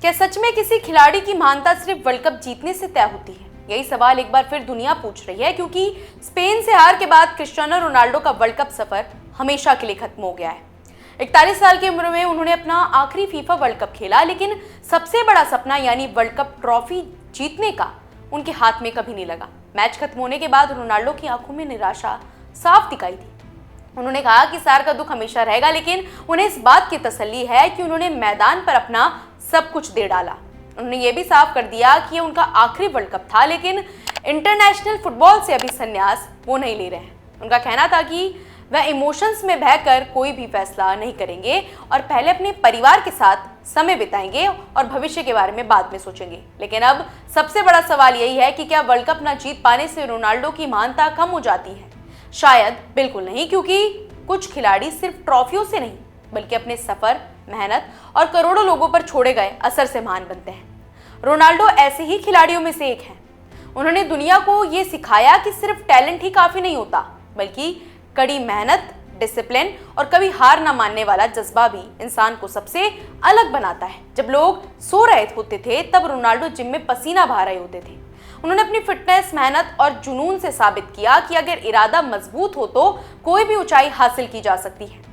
क्या सच में किसी खिलाड़ी की महानता सिर्फ वर्ल्ड कप जीतने से तय होती है? यही सवाल एक बार फिर दुनिया पूछ रही है, क्योंकि स्पेन से हार के बाद क्रिस्टियानो रोनाल्डो का वर्ल्ड कप सफर हमेशा के लिए खत्म हो गया है। 41 साल की उम्र में उन्होंने अपना आखिरी फीफा वर्ल्ड कप खेला, लेकिन सबसे बड़ा सपना यानी वर्ल्ड कप ट्रॉफी जीतने का उनके हाथ में कभी नहीं लगा। मैच खत्म होने के बाद रोनाल्डो की आंखों में निराशा साफ दिखाई दी। उन्होंने कहा कि हार का दुख हमेशा रहेगा, लेकिन उन्हें इस बात की तसल्ली है कि उन्होंने मैदान पर अपना सब कुछ दे डाला। उन्होंने ये भी साफ कर दिया कि ये उनका आखिरी वर्ल्ड कप था, लेकिन इंटरनेशनल फुटबॉल से अभी संन्यास वो नहीं ले रहे हैं। उनका कहना था कि वह इमोशंस में बहकर कोई भी फैसला नहीं करेंगे और पहले अपने परिवार के साथ समय बिताएंगे और भविष्य के बारे में बाद में सोचेंगे। लेकिन अब सबसे बड़ा सवाल यही है कि क्या वर्ल्ड कप न जीत पाने से रोनाल्डो की महानता कम हो जाती है? शायद बिल्कुल नहीं, क्योंकि कुछ खिलाड़ी सिर्फ ट्रॉफियों से नहीं बल्कि अपने सफर, मेहनत और करोड़ों लोगों पर छोड़े गए असर से महान बनते हैं। रोनाल्डो ऐसे ही खिलाड़ियों में से एक हैं। उन्होंने दुनिया को ये सिखाया कि सिर्फ टैलेंट ही काफी नहीं होता, बल्कि कड़ी मेहनत, डिसिप्लिन और कभी हार ना मानने वाला जज्बा भी इंसान को सबसे अलग बनाता है। जब लोग सो रहे होते थे तब रोनाल्डो जिम में पसीना बहा रहे होते थे। उन्होंने अपनी फिटनेस, मेहनत और जुनून से साबित किया कि अगर इरादा मजबूत हो तो कोई भी ऊंचाई हासिल की जा सकती है।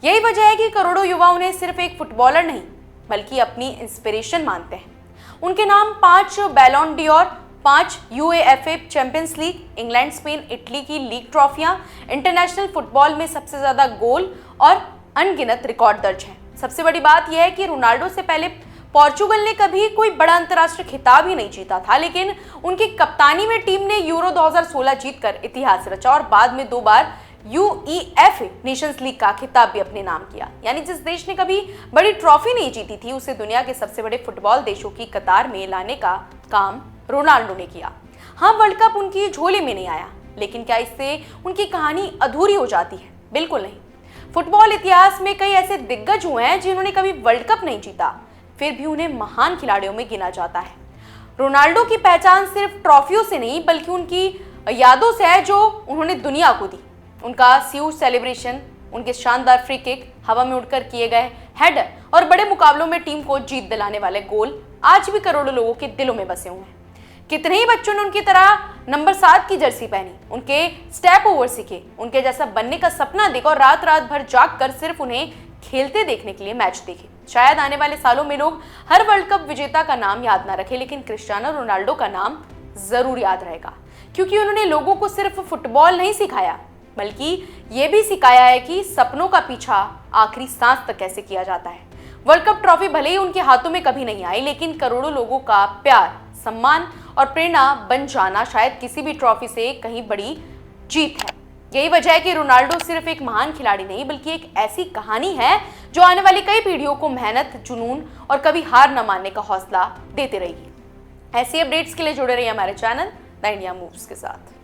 यही वजह है कि करोड़ों युवा उन्हें सिर्फ एक फुटबॉलर नहीं बल्कि अपनी इंस्पिरेशन मानते हैं। उनके नाम 5 Ballon ड'ओर, 5 UEFA champions league, England, Spain, Italy की लीग ट्रॉफियां, इंटरनेशनल फुटबॉल में सबसे ज्यादा गोल और अनगिनत रिकॉर्ड दर्ज हैं। सबसे बड़ी बात यह है कि रोनाल्डो से पहले पोर्चुगल ने कभी कोई बड़ा अंतर्राष्ट्रीय खिताब ही नहीं जीता था, लेकिन उनकी कप्तानी में टीम ने यूरो 2016 जीतकर इतिहास रचा और बाद में 2 बार UEFA नेशंस लीग का खिताब भी अपने नाम किया। यानी जिस देश ने कभी बड़ी ट्रॉफी नहीं जीती थी उसे दुनिया के सबसे बड़े फुटबॉल देशों की कतार में लाने का काम रोनाल्डो ने किया। हाँ, वर्ल्ड कप उनकी झोली में नहीं आया, लेकिन क्या इससे उनकी कहानी अधूरी हो जाती है? बिल्कुल नहीं। फुटबॉल इतिहास में कई ऐसे दिग्गज हुए हैं जिन्होंने कभी वर्ल्ड कप नहीं जीता, फिर भी उन्हें महान खिलाड़ियों में गिना जाता है। रोनाल्डो की पहचान सिर्फ ट्रॉफियों से नहीं बल्कि उनकी यादों से है जो उन्होंने दुनिया को दी। उनका ह्यूज सेलिब्रेशन, उनके शानदार फ्री किक, हवा में उड़कर किए गए हेडर और बड़े मुकाबलों में टीम को जीत दिलाने वाले गोल आज भी करोड़ों लोगों के दिलों में बसे हुए हैं। कितने ही बच्चों ने उनकी तरह नंबर 7 की जर्सी पहनी, उनके स्टेप ओवर सीखे, उनके जैसा बनने का सपना देखा और रात रात भर जाग कर सिर्फ उन्हें खेलते देखने के लिए मैच देखे। शायद आने वाले सालों में लोग हर वर्ल्ड कप विजेता का नाम याद ना रखे, लेकिन क्रिस्टियानो रोनाल्डो का नाम जरूर याद रहेगा, क्योंकि उन्होंने लोगों को सिर्फ फुटबॉल नहीं सिखाया बल्कि ये भी सिखाया है कि सपनों का पीछा आखिरी सांस तक कैसे किया जाता है। वर्ल्ड कप ट्रॉफी भले ही उनके हाथों में कभी नहीं आई, लेकिन करोड़ों लोगों का प्यार, सम्मान और प्रेरणा बन जाना शायद किसी भी ट्रॉफी से कहीं बड़ी जीत है। यही वजह है कि रोनाल्डो सिर्फ एक महान खिलाड़ी नहीं बल्कि एक ऐसी कहानी है जो आने वाली कई पीढ़ियों को मेहनत, जुनून और कभी हार न मानने का हौसला देते रहेगी। ऐसी अपडेट्स के लिए जुड़े रहिए हमारे चैनल द इंडिया मूव्स के साथ।